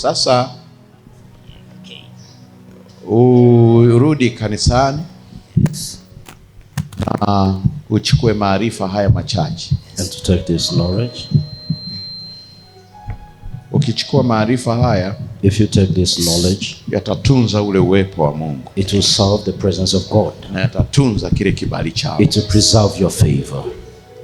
Sasa urudi kanisani na uchukue maarifa haya machache. And to take this knowledge. Ukichukua maarifa haya, if you take this knowledge, yatatunza ule uwepo wa Mungu. It will serve the presence of God. Na yatatunza kile kibali chako. It will preserve your favor.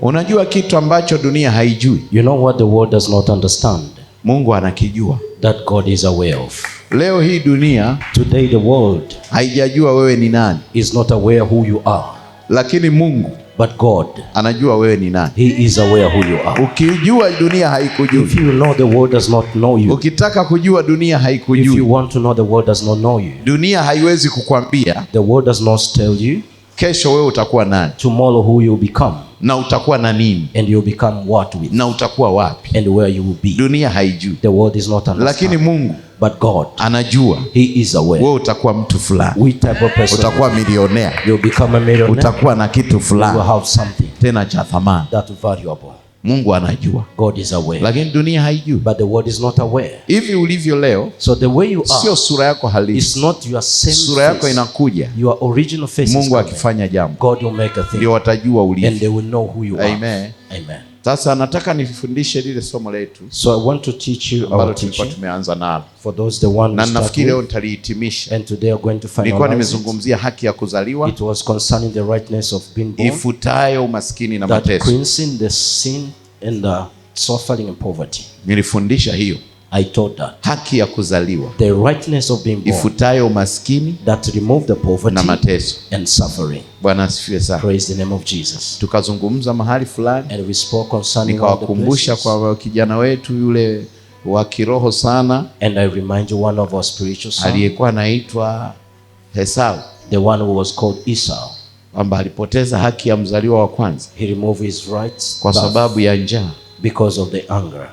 Unajua kitu ambacho dunia haijui? You know what the world does not understand? Mungu anakijua. That God is aware of. Leo hii dunia, today the world, haijajua wewe ni nani. Is not aware who you are. Lakini Mungu, but God, anajua wewe ni nani. He is aware who you are. Ukijua dunia haikujui. If you know the world does not know you. Ukitaka kujua dunia haikujui. If you want to know the world does not know you. Dunia haiwezi kukwambia. The world does not tell you. Kesho wewe utakuwa nani. Tomorrow who you become. Na utakuwa na nini. And you become what with. Na utakuwa wapi. And where you will be. Dunia haijui. The world is not understand. Lakini Mungu, but God, anajua. He is aware. Wewe utakuwa mtu fulani. Which type of person? Utakuwa milionea. You become a millionaire. Utakuwa na kitu fulani. You will have something. Tena cha thamani. That valuable. Mungu anajua. God is aware. Lakini dunia haijui. But the world is not aware. Hivi ulivyo leo, so the way you are, sio sura yako halisi. It's not your same sura yako inakuja. Your original face. Mungu akifanya jambo, God will make a thing. Ndio watajua ulivyo. And they will know who you are. Amen. Amen. Sasa nataka nifundishe lile somo letu. So I want to teach you our teaching. Tumeanza nalo. For those the one na nafikiri leo nitalihitimisha. And today we are going to finalize. Nilikuwa nimezungumzia haki ya kuzaliwa. It was concerning the rightness of being born. Ifutayo umaskini na mateso. That cleansing the sin and the suffering and poverty. Nilifundisha hiyo. I taught that. Haki ya kuzaliwa. The rightness of being born. Ifutayo umaskini that remove the poverty na mateso. And suffering. Bwana asifiwe sana. Praise the name of Jesus. Tukazungumza mahali fulani. And we spoke concerning nikawakumbusha kwa kijana wetu yule wa kiroho sana. And I remind you one of our spiritual sons. Aliyekuwa anaitwa Esau. The one who was called Esau. Kwamba alipoteza haki ya mzaliwa wa kwanza. He removed his rights. Kwa sababu ya njaa. Because of the hunger.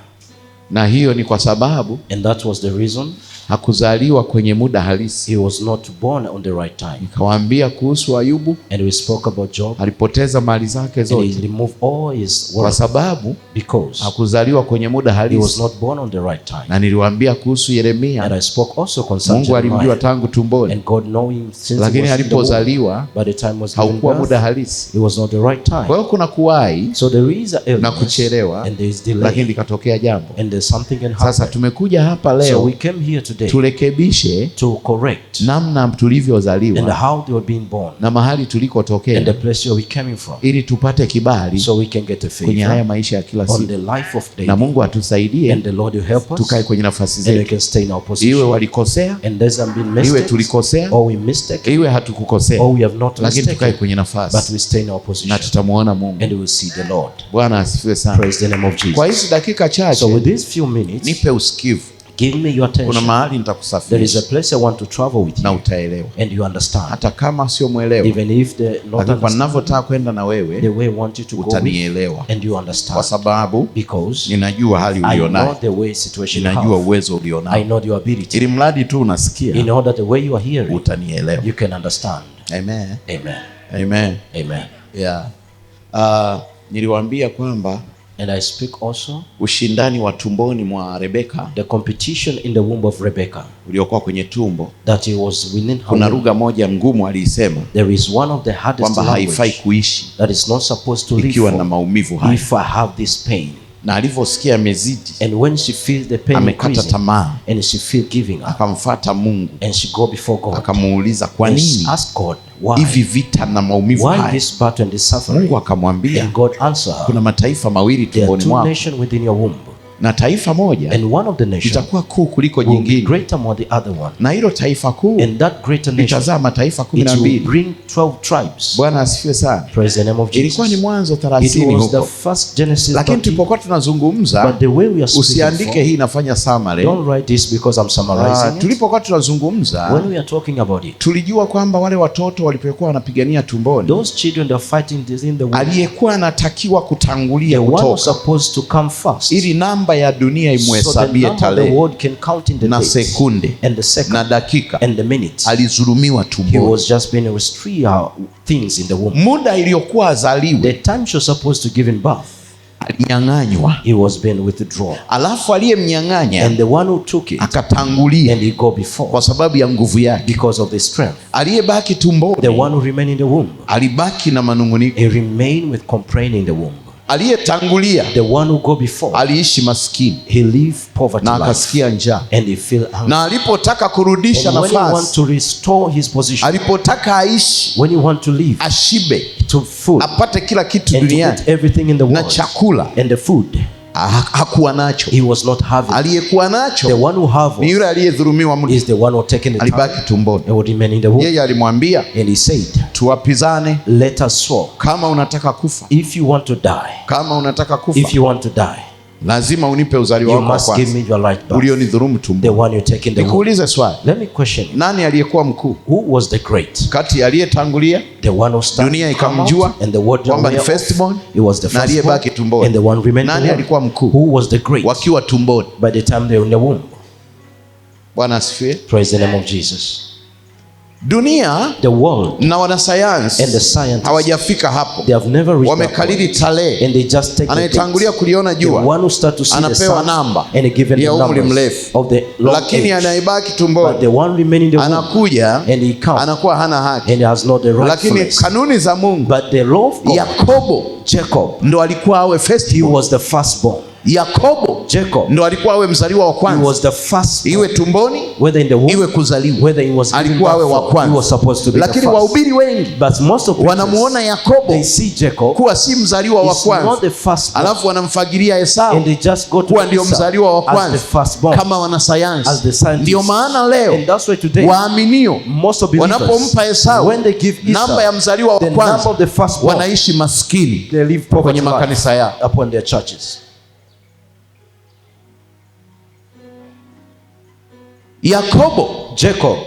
Na hiyo ni kwa sababu. And that was the reason. Hakuzaliwa kwenye muda halisi. He was not born on the right time. Nikawaambia kuhusu Ayubu. And we spoke about Job. Alipoteza mali zake zote. And he removed all his wealth. Kwa sababu. Because. Hakuzaliwa kwenye muda halisi. He was not born on the right time. Na niliwaambia kuhusu Yeremia. And I spoke also concerning Mungu alimjua tangu tumboni. And God know him since lakini alipozaliwa. By the time was haukuwa muda halisi. It was not the right time. Kwa hiyo kuna kuwahi. So there is a na kuchelewa. And there is delay. Lakini likatokea jambo. And there's something can happen. Sasa tumekuja hapa leo. So we came here today. Turekebishe to correct namna tulivyozaliwa and how they were being born na mahali tulikotokea and the place where we coming from, ili tupate kibali so we can get a favor kwenye haya maisha ya kila siku. On the life of daily. Na Mungu atusaidie and the Lord will help us tukae kwenye nafasi zetu. And we can stay in our position. Iwe walikosea, and there's been mistakes, iwe tulikosea, or we mistake, iwe hatukukosea, or we have not lakini tukae kwenye nafasi, but we stay in our position. Na tutamuona Mungu. And we will see the Lord. Bwana asifiwe sana. Praise the name of Jesus. Kwa hizi dakika chache, so with these few minutes, nipe usikivu. Give me your attention. Kuna mahali nitakusafirisha. There is a place I want to travel with you. Na utaelewa. And you understand. Hata kama sio muelewa. Even if the not understand. Ninavyotaka kwenda na wewe. The way I want you to go. Utanielewa. And you understand. Kwa sababu. Because. Ninajua hali ulionayo. I know the way situation. Ninajua uwezo ulionayo. I know your ability. Ili mradi tu unasikia. In order the way you are hearing. Utanielewa. You can understand. Amen. Amen. Amen. Amen. Yeah. Niliwaambia kwamba. And I speak also ushindani wa tumboni mwa Rebeka, the competition in the womb of Rebecca, uliokuwa kwenye tumbo, that he was winning. Kuna lugha moja ngumu aliisema, there is one of the hardest kwamba haifai kuishi that is not supposed to live ikiwa na maumivu haya. If I have this pain. Na alivyosikia amezidi, and when she feels the pain amekata tamaa, and she feel giving up, akamfuata Mungu, and she go before God, akamuuliza kwa nini ask God why hivi vita na maumivu haya, why this battle and this suffering. Mungu akamwambia, and God answer, kuna mataifa mawili tumboni mwako, there are two nations within your womb, na taifa moja and one of the nations itakuwa kuu kuliko jingine, greater than the other one, na hilo taifa kuu, and that greater nation itazaa mataifa 12. it will bring 12 tribes. Bwana asifiwe sana. Praise the name of Jesus. Ilikuwa ni Mwanzo 30 huko. The first Genesis. Lakini tulipokuwa tunazungumza, but the way we are usiandike hii inafanya summary. Don't write this because I'm summarizing. Tulipokuwa tunazungumza, when we are talking about it, tulijua kwamba wale watoto walipokuwa wanapigania tumboni, those children that are fighting in the womb, aliyekuwa anatakiwa kutangulia kutoka, supposed to come first, ili namba ya dunia imhesabie tarehe na sekunde na dakika, and the minutes. Alizulumiwa tumboni. He was just being restricted things in the womb. Muda iliyokuwa azaliwe, the time she was supposed to give in birth, alinyang'anywa. He was being withdrawn. Alafu aliyemnyang'anya And the one who took it, akatangulia and he go before, kwa sababu ya nguvu yake. because of the strength. Aliyebaki tumboni, The one who remained in the womb, alibaki na manunguniko. he remained with complaining in the womb. Aliyetangulia, The one who go before, aliishi maskini he live poverty na life, akasikia njaa. and he feel hungry. Na alipotaka kurudisha And when he want nafasi, to restore his position, alipotaka aishi, when he want to live ashibe, to food, apate kila kitu and to duniani get everything in the na world, chakula, and the food, hakuwa nacho. he was not having. Aliyekuwa The nacho one who have ni yule aliyedhulumiwa muda, is the one who taken the time alibaki tumboni. and would remain in the womb. Yeye alimwambia, And he said, tuwapizane, let us swap. kama unataka kufa, If you want to die, kama unataka kufa, if you want to die, lazima unipe uzaliwa you wako wa must give kwanza me your right birth, ulionidhulumu the tumboni. one you take in the womb. Nikuulize swali, Let me question you. nani aliyekuwa mkuu Who was the great? kati ya aliyetangulia, The one who started dunia come out, ikamjua and the word kwamba ni aware of, firstborn, he was the na firstborn, aliyebaki tumboni? and the one remaining Nani in the alikuwa womb. mkuu Who was the great wakiwa tumboni? by the time they were in the womb? Bwana asifiwe. Praise the name of Jesus. Dunia The world na wanasayansi and the scientists, hawajafika hapo, they have never reached that wamekariri point. tarehe. And they just take the Anayetangulia dates. kuliona The jua one who start to see the anapewa sun namba and given the ya umri numbers mrefu, of the long lakini age. anayebaki But tumboni the one remaining in the womb, anakuja, and he comes, anakuwa hana haki. and he has not the Lakini rightfulness. kanuni za Mungu, But the law of God, Yakobo Jacob, ndo alikuwa awe he firstborn. was the firstborn. Yakobo Jacob, ndo alikuwa awe mzaliwa wa he kwanza, was the first, iwe tumboni whether in the womb, iwe kuzaliwa, whether he was given alikuwa awe birth wa for, he kwanza. was supposed to be the Lakini first. wahubiri wengi But most of wanamuona people, Yakobo they see Jacob kuwa si mzaliwa wa is not kwanza, the firstborn, alafu wanamfagiria Esau and they just go to kuwa ndio Esau mzaliwa wa as the kwanza firstborn, kama as wanasayansi. the scientist. Ndio maana leo And that's why today, waaminio most of believers, wanapompa Esau when they give Esau namba ya mzaliwa wa the number kwanza, of the firstborn, wanaishi maskini they live poverty kwenye life makanisa yao. upon their churches. Yakobo, Jacob,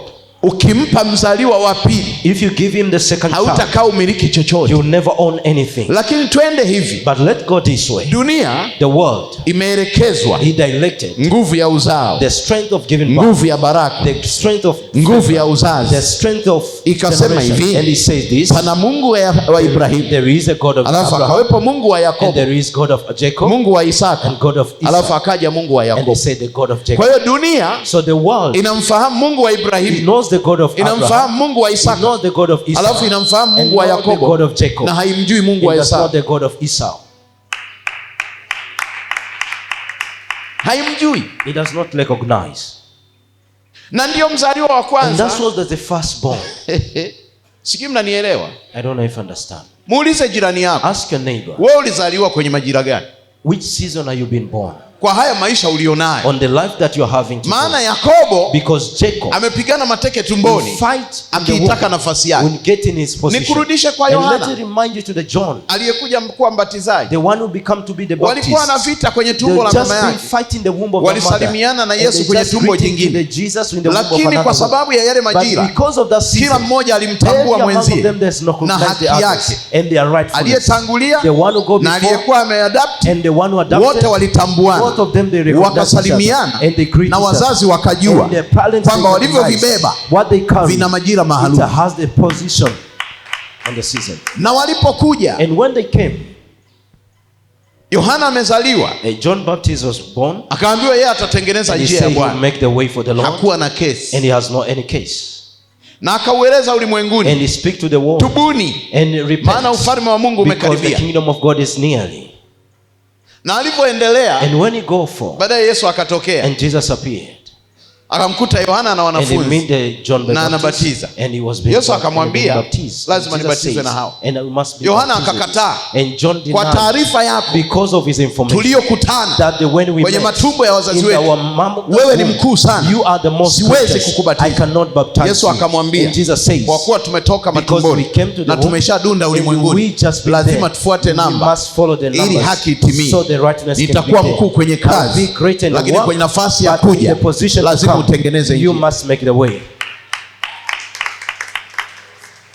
ukimpa mzaliwa wa pili, if you give him the second child, hautakaa umiliki chochote. you'll never own anything. Lakini twende hivi, But let go this way. dunia The world, imeelekezwa he directed nguvu ya uzao, the strength of giving birth, nguvu ya baraka, the strength of nguvu ya the uzazi. strength of Ikasema generation. hivi, And he says this, pana Mungu wa Ibrahimu, there is a God of alafu Abraham, akawepo Mungu wa and Yakobo, there is God of Jacob, Mungu wa Isaka, and God of alafu Isaac, akaja Mungu wa and they Yakobo. say the God of Kwa Jacob. hiyo dunia So the world, inamfahamu Mungu wa he Ibrahimu, knows the God of Abraham, inamfahamu Mungu wa he Isaka, knows the God of alafu Isaac, inamfahamu and Mungu wa knows the Yakobo, God of Jacob, na haimjui Mungu wa and that's Esau. not the God of Esau. Haimjui, He does not recognize. na ndiyo mzaliwa wa And that's kwanza. what the firstborn. Sijui mnanielewa. I don't know if you understand. Muulize jirani yako, Ask your neighbor, wewe ulizaliwa kwenye majira gani which season are you being born? kwa haya maisha ulionayo? On the life that you're having today. Maana Yakobo Because Jacob amepigana mateke will tumboni fight in the akiitaka womb, nafasi yake. will get in his position. Nikurudishe kwa And let Yohana me remind you to the John, aliyekuja kuwa mbatizaji. the one who become to be the Baptist. Walikuwa na vita kwenye They tumbo la just mama been yake, fighting the womb of the mother. walisalimiana na And Yesu they kwenye just tumbo greeting jingine, the Jesus in the womb of lakini another kwa woman. sababu ya yale But majira, because of that kila season, mmoja every alimtambua among mwenzie them there's no na recognize the haki others yake. and their rightfulness. Aliyetangulia The one who go na before aliyekuwa ameadapti, and the one who adopted, wote walitambuana, both of them they recognize each other, wakasalimiana, and they greet na each other. wazazi wakajua And their parents kwamba recognize walivyovibeba what they carry, vina majira it maalum. has the position and the season. Na walipokuja, And when they came, Yohana amezaliwa, John Baptist was born, akaambiwa yeye atatengeneza and he njia ya said he will Bwana. make the way for the Lord, Hakuwa na kesi, and he has no any case. na akaueleza And ulimwenguni, he speak to the world tubuni, and repent, maana ufalme wa Mungu because the umekaribia. kingdom of God is nearly. Na alipoendelea, And when he go for, baadaye Yesu akatokea, and Jesus appeared, akamkuta Yohana na and he wanafunzi, met the John the na Baptist, anabatiza. and he was being Yesu baptized, akamwambia, and being baptized. lazima And Jesus nibatizwe says, na hao. and I must be Yohana baptized with akakataa. you. And John Kwa denied, taarifa yako, because of his information, tuliyokutana that when we kwenye met matumbo ya wazazi in wetu, our mom, wewe ni mkuu sana, you are the most siwezi greatest. kukubatiza. I cannot baptize Yesu you. akamwambia, And Jesus says, kwa kuwa tumetoka because matumboni we came to the na womb, tumeshadunda and we ulimwenguni, just be lazima there. tufuate We namba must follow the ili numbers, haki itimie. so the rightness can be Nitakuwa there. mkuu kwenye I'll be kazi, great in the lakini work, kwenye nafasi ya but in kuja the position to lazima come, utengeneze you njia. must make the way.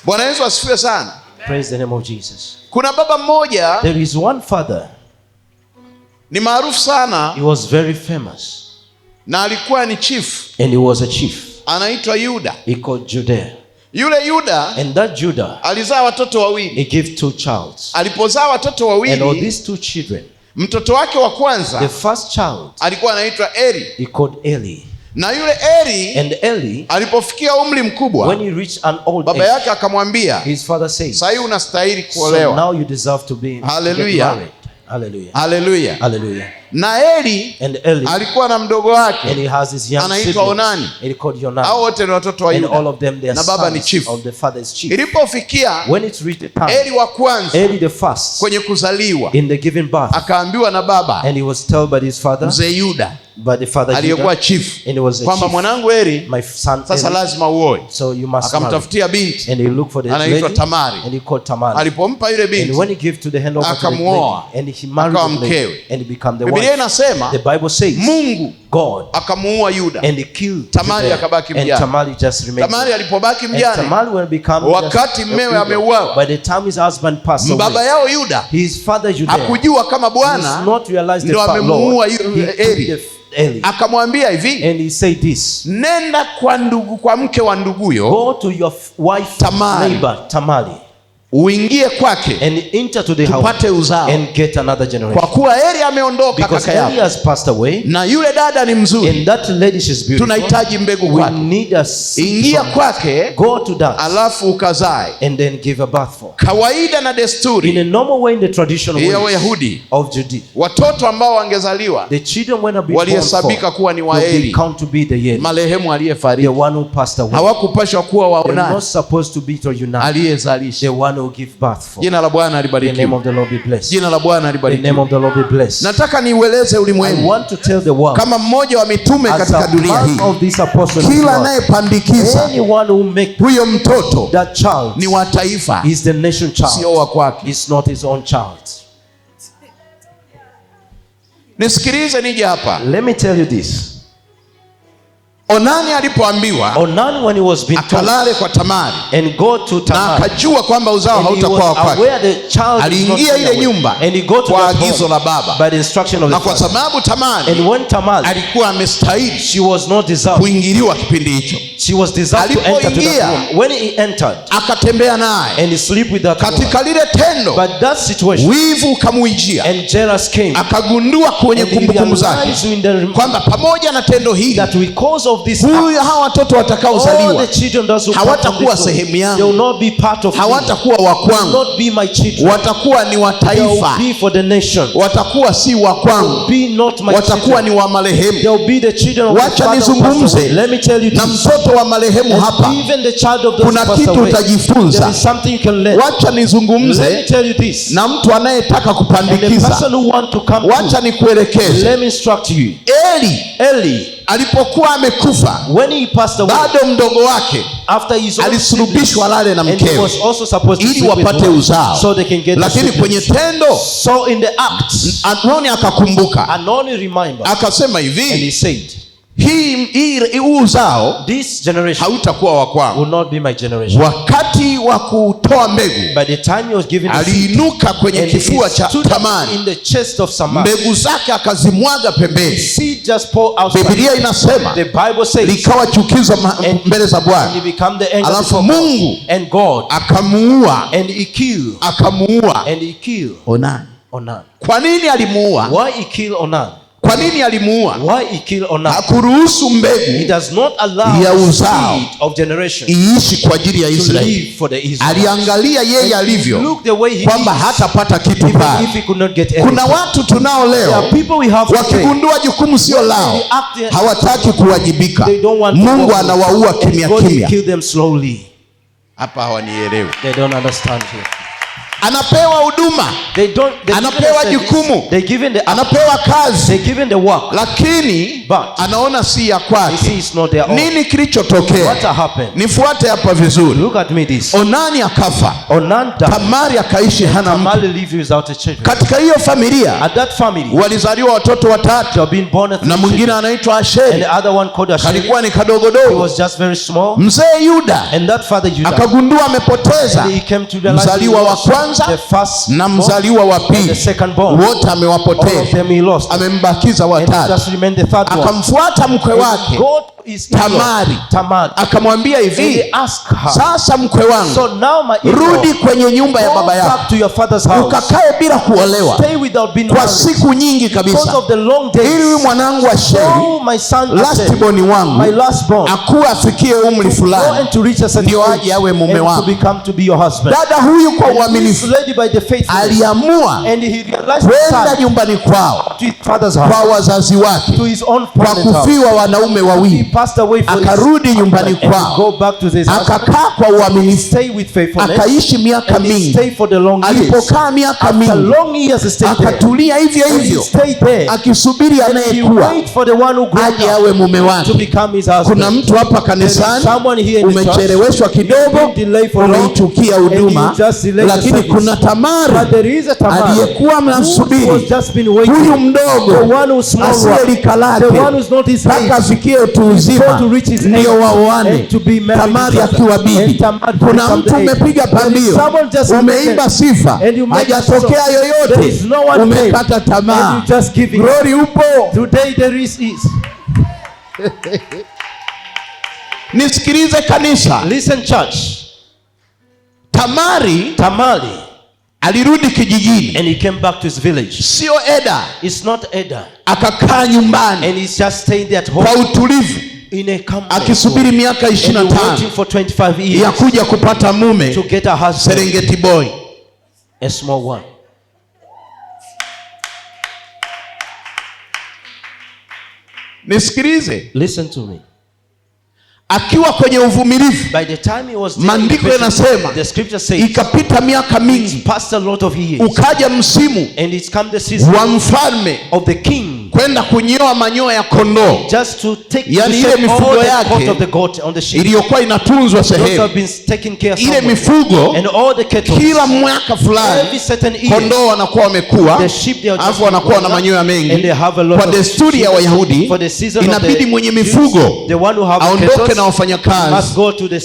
Bwana Yesu asifiwe sana. Praise the name of Jesus. Kuna baba mmoja There is one father, ni maarufu sana, he was very famous, na alikuwa ni chief, and he was a chief. anaitwa Yuda. He called Judah. Yule Yuda And that Judah, alizaa watoto wawili. he gave two childs. Alipozaa watoto And all wawili, these two children, Mtoto wake wa kwanza, the first child, alikuwa anaitwa Eli. He called Eli. Na yule Eli, And Eli, alipofikia umri mkubwa, when he reached an old baba age, yake akamwambia, his father said, sasa hivi unastahili so kuolewa. now you deserve to be Hallelujah. married. Hallelujah. Haleluya. Hallelujah. Na Eli, And Eli, alikuwa na mdogo and wake he has his young anaitwa siblings. Onani. And he called Yonan. Hao wote ni watoto wa And all Yuda. of them, they are Na baba ni sons chief. of the father's chief. Ilipofikia When it reached the time, Eli wa kwanza Eli the first, kwenye kuzaliwa, in the giving birth, akaambiwa na baba and he was told by his father, mzee Yuda by the father aliyekuwa Judah, chief, and he was a kwamba chief, mwanangu Eli my son sasa Eli, lazima uoe. so you must marry. Akamtafutia binti And he looked for the anaitwa lady, Tamari. and he called Tamari. Alipompa yule And when binti, he gave to the hand over to the Akamuoa. lady, and he married Akawa the lady, mkewe. and he became the Biblia wife. inasema The Bible says Mungu God, akamuua Yuda. and he killed Tamari Judah, akabaki and mjane. Tamari just remained. Tamari alipobaki And mjane, Tamari when become wakati just a mmewe widow, ameuawa, by the time his husband passed baba away, yao Yuda his father Judah hakujua kama does Bwana not realize the ndio fact, amemuua Lord, he Eli. killed Eli. Akamwambia hivi, And he said this, nenda kwa mke wa nduguyo, go to your wife Tamari. neighbor Tamari, uingie kwake, and enter to the house tupate uzao, and get another kwa generation. kuwa Eli ameondoka Because kaka Eli yako, has passed away, na yule dada ni mzuri, and that lady, she's beautiful. tunahitaji mbegu We kwake. need a seed Ingia from her. kwake, Go to that, alafu ukazae. and then give a birth for. Kawaida na In desturi a normal way, in the traditional ya way Wayahudi, of Judea, watoto ambao wangezaliwa the children when are being born walihesabika for, kuwa ni will wa be Eli, count to be the Eli, marehemu the aliyefariki. one who passed away. Hawakupashwa kuwa They're waonani, not supposed to be to unite, aliyezalisha. the one who give birth for. Jina la Bwana The name libarikiwe. of the Lord be blessed. Jina la Bwana The name libarikiwe. of the Lord be blessed. Nataka niueleze I ulimwengu want to tell the world, kama mmoja wa mitume as katika a dunia part hii, of this apostle, kila anayepandikiza anyone who make huyo mtoto that child ni wa taifa, is the nation sio child. wa kwake. It's not his own child. Nisikilize nije hapa. Let me tell you this. Onani alipoambiwa Onan, when he was being told akalale kwa Tamari and go to na Tamar, akajua kwamba uzao and he hautakuwa wa was kwake, aware the child is not aliingia ile away. nyumba And he go to kwa that agizo home la baba, by the instruction of na the kwa father. sababu Tamari And when Tamar, alikuwa amestahili she was not deserved. kuingiliwa kipindi hicho, She was deserved to enter to Alipoingia, that room. When he entered akatembea naye and he sleep with that woman, katika lile tendo, but that situation, wivu ukamuijia, and jealous came, akagundua kwenye and he kumbukumbu zake realized in the kwamba pamoja na tendo hili, that because of this huyu act, hawa watoto all watakaozaliwa the children that will come from hawatakuwa this womb, sehemu yangu, they will not be part of me, hawatakuwa wa will kwangu, not be my children, watakuwa ni wa they will taifa, be for the nation, watakuwa si wa will kwangu, be not my watakuwa children, ni wa marehemu. they will be the children of the Wacha father who passed nizungumze away. Let me tell you na this, mtoto wa marehemu and hapa, even the child of those kuna who passed kitu away, there utajifunza. is something you can learn. Wacha Let me nizungumze tell you this, na mtu anayetaka and the kupandikiza. person who want to come Wacha to, nikuelekeze. let me instruct you. Eli alipokuwa amekufa, When he passed away, bado mdogo wake after his own alisulubishwa lale na and he mkewe was also supposed to ili sleep with wapate her, uzao, so they can get the lakini kwenye siblings. tendo So in the act, Aroni akakumbuka, Anoni remembered, akasema and he hivi, said, huu uzao this generation hautakuwa wa kwangu. will not be my generation. Wakati wa kutoa mbegu, By the time he was given the seed, aliinuka kwenye and he kifua cha stood up Tamari, in the chest of Samar, mbegu zake akazimwaga pembeni. seed just poured outside. Biblia inasema The Bible says, likawa chukizo mbele za and he Bwana, became the anger alafu before God. Mungu And God, akamuua, and he killed, akamuua and he killed Onani. Onan. Kwa nini alimuua? Why he killed Onan? Kwa nini alimuua? Why he killed Onan? Hakuruhusu He mbegu does not allow ya the uzao seed of generation iishi kwa ajili ya to Israeli. live for the Israelites. Aliangalia yeye alivyo, Look the way he kwamba is, hatapata kitu even pale. if he could not get Kuna anything. watu tunao There leo are people we have today, wakigundua jukumu sio lao, they act- hawataki kuwajibika. they don't want to Mungu work, anawaua and kimya God will kimya. kill them slowly. Hapa hawanielewi. They don't understand here. Anapewa huduma, They don't. They Anapewa given the service, jukumu. they given the anapewa kazi, they given the work, lakini but anaona si ya they kwake. see it's not their own. Nini What kilichotokea? happened? Nifuate hapa vizuri. Look at me this. Onani akafa, Onan died. Tamari akaishi hana mtu. Tamar lived without a child. Katika hiyo familia At that family, walizaliwa watoto watatu, they have been born a na mwingine anaitwa and Asheri, the other one called Asheri. kalikuwa ni He kadogodogo. was just very small. Mzee Yuda And that father Judah, akagundua amepoteza and he came to realize mzaliwa wa he lost kwanza the first na born mzaliwa wa and the pili, second born. wote All of amewapoteza, them he lost. amembakiza And he watatu. just remained the third one. Akamfuata mkwe And wake God Tamari. Akamwambia hivi, sasa mkwe wangu, so now my rudi kwenye nyumba ya baba yako, ukakae bila kuolewa kwa siku nyingi kabisa, ili mwanangu Asheri, lastborn wangu, akuwa afikie umri fulani, ndio aje awe mume wako. Dada huyu kwa uaminifu aliamua kwenda nyumbani kwao, kwa wazazi wake, kwa kufiwa wanaume wawili. Akarudi nyumbani kwao, akakaa kwa uaminifu, akaishi miaka mingi. Alipokaa miaka mingi, akatulia hivyo hivyo, akisubiri anayekuwa aje awe mume wake. Kuna mtu hapa kanisani umecheleweshwa kidogo, umeichukia huduma, lakini kuna Tamari aliyekuwa mnamsubiri, huyu mdogo asiye lika lake, mpaka afikie utu uzima ndio waoane. Tamari akiwa bibi. Kuna mtu umepiga pambio, umeimba sifa, hajatokea yoyote, umekata tamaa. Glory upo. Nisikilize kanisa. Listen church. Tamari alirudi kijijini, and he came back to his village. Sio eda. It's not eda. Akakaa nyumbani, and he's just staying there at home kwa utulivu, in a calm, akisubiri miaka 25 ya kuja kupata mume, to get a husband, Serengeti boy, a small one. Nisikilize. Listen to me. Akiwa kwenye uvumilivu, by the time he was, maandiko yanasema, the scripture says, ikapita miaka mingi, passed a lot of years, ukaja msimu, and it's come the season wa mfalme of the king kwenda kunyoa manyoya ya kondoo, just to take, yani ile mifugo yake iliyokuwa inatunzwa sehemu, ile mifugo, and all the cattle, kila mwaka fulani kondoo wanakuwa wamekuwa, alafu wanakuwa na manyoya mengi. Kwa desturi ya Wayahudi, inabidi mwenye mifugo aondoke na wafanyakazi,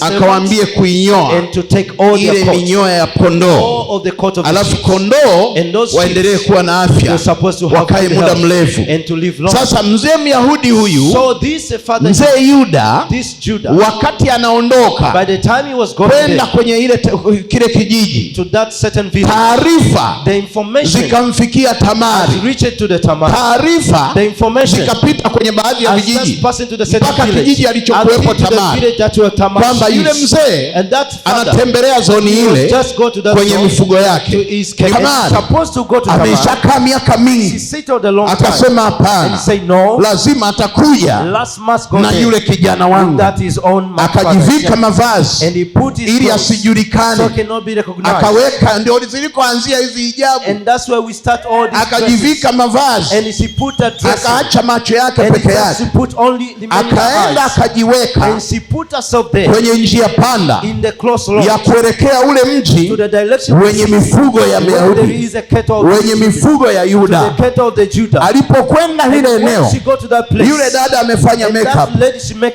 akawaambie kuinyoa ile minyoya ya kondoo, alafu kondoo waendelee kuwa na afya, wakae muda mrefu. Sasa mzee Myahudi huyu, mzee Yuda, wakati anaondoka kwenda kwenye kile kijiji, taarifa zikamfikia Tamari, taarifa zikapita kwenye baadhi ya vijiji mpaka kijiji alichokuwepo Tamari, kwamba yule mzee anatembelea zoni ile kwenye mifugo yake. Tamari ameshakaa miaka mingi, akasema hapana, lazima atakuja na yule kijana wangu. Akajivika mavazi ili asijulikane, akaweka, ndio zilikoanzia hizi hijabu. Akajivika mavazi, akaacha macho yake peke yake, akaenda akajiweka kwenye njia panda ya kuelekea ule mji wenye mifugo ya Myahudi, wenye mifugo ya Yuda. Alipokwenda lile eneo, yule dada amefanya makeup,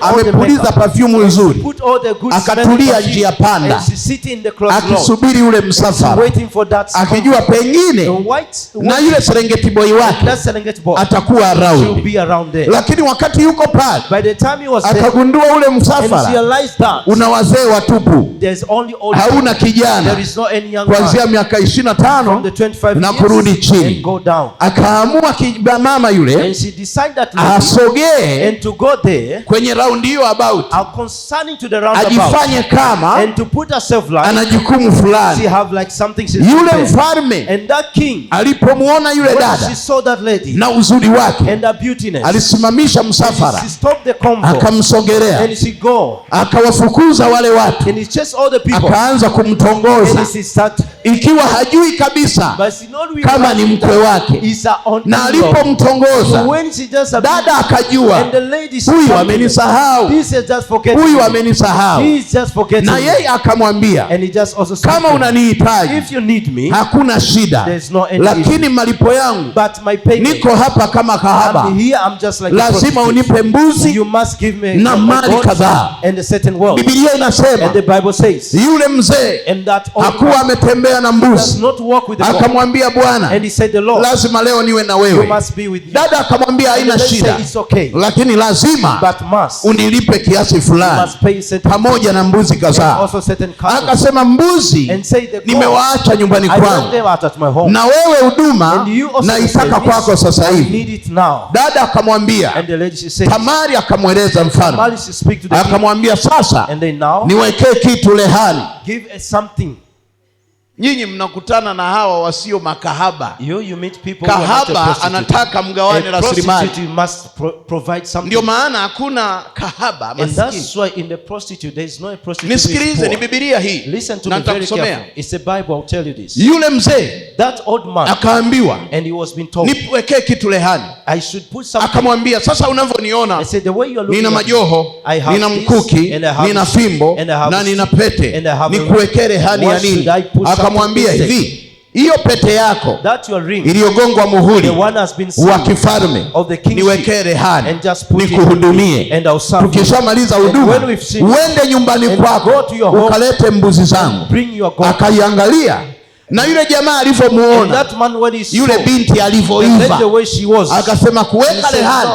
amepuliza perfume nzuri, akatulia njia panda, akisubiri ule msafara, akijua pengine na yule Serengeti boy wake atakuwa around. Lakini wakati yuko pale, akagundua ule msafara una wazee watupu, hauna kijana kuanzia miaka 25 na kurudi chini. Akaamua mama yule asogee kwenye raundi hiyo, about ajifanye kama ana jukumu fulani. Yule mfalme alipomuona yule dada na uzuri wake, alisimamisha msafara, akamsogelea, akawafukuza wale watu, akaanza kumtongoza, ikiwa hajui kabisa kama ni mkwe wake. Na alipomtongoza, dada akajua, huyu amenisahau, huyu amenisahau. Na yeye akamwambia, kama unanihitaji hakuna shida, lakini malipo yangu, niko hapa kama kahaba, lazima unipe mbuzi na mali kadhaa. Biblia inasema yule mzee hakuwa ametembea na mbuzi, akamwambia Bwana, lazima leo niwe na wewe. Dada akamwambia haina shida, lakini lazima unilipe kiasi fulani pamoja na mbuzi kadhaa. Akasema mbuzi nimewaacha nyumbani kwangu, na wewe huduma naitaka kwako sasa hivi. Dada akamwambia, Tamari akamweleza mfano, akamwambia sasa niwekee kitu rehani. Nyinyi mnakutana na hawa wasio makahaba. Kahaba anataka mgawane rasilimali. Ndio maana hakuna kahaba maskini. Nisikilize, ni Biblia hii. Na nitakusomea. Yule mzee akaambiwa niwekee kitu rehani. Akamwambia sasa unavyoniona nina majoho, nina mkuki, nina fimbo na nina pete, nikuwekee rehani ya nini? Akamwambia hivi, hiyo pete yako iliyogongwa muhuri wa kifalme niwekee rehani, nikuhudumie. Tukishamaliza huduma uende nyumbani kwako ukalete mbuzi zangu. Akaiangalia, na yule jamaa alivyomuona yule binti alivyoiva, akasema kuweka rehani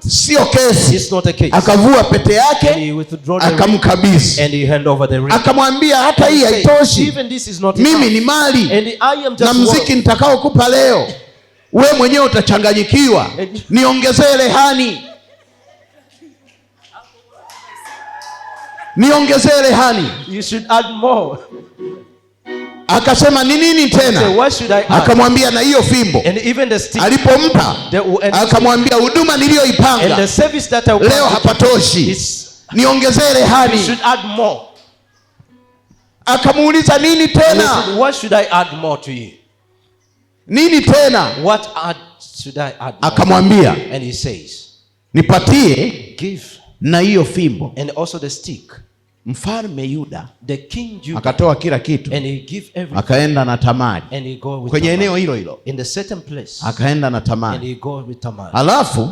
sio kesi. Akavua pete yake akamkabidhi, akamwambia hata hii haitoshi, mimi ni mali na mziki nitakao kupa leo wewe mwenyewe utachanganyikiwa, niongezee rehani, niongezee rehani. You should add more. Akasema ni nini tena? Akamwambia na hiyo fimbo. Alipompa akamwambia huduma niliyoipanga leo hapatoshi, niongezee rehani. Akamuuliza nini tena? Nini tena? Akamwambia nipatie na hiyo fimbo. Mfalme Yuda akatoa kila kitu, akaenda na Tamari kwenye eneo hilo hilo, akaenda na Tamari. Alafu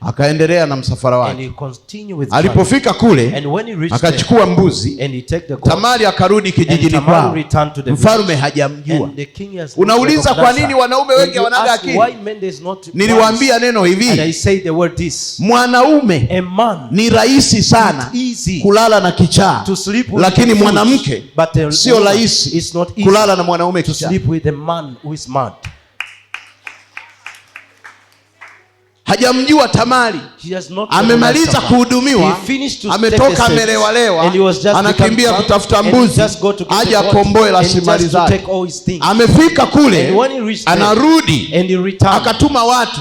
akaendelea na msafara wake. Alipofika kule akachukua mbuzi. Tamari akarudi kijijini kwao, mfalme hajamjua. Unauliza kwa nini wanaume wengi wanaga akili? Niliwaambia neno hivi, mwanaume ni rahisi sana kulala na kichaa, lakini mwanamke sio rahisi kulala na mwanaume kichaa. Hajamjua Tamari, amemaliza kuhudumiwa, ametoka amelewalewa, anakimbia kutafuta mbuzi aje akomboe rasilimali zake. Amefika kule, anarudi, akatuma watu.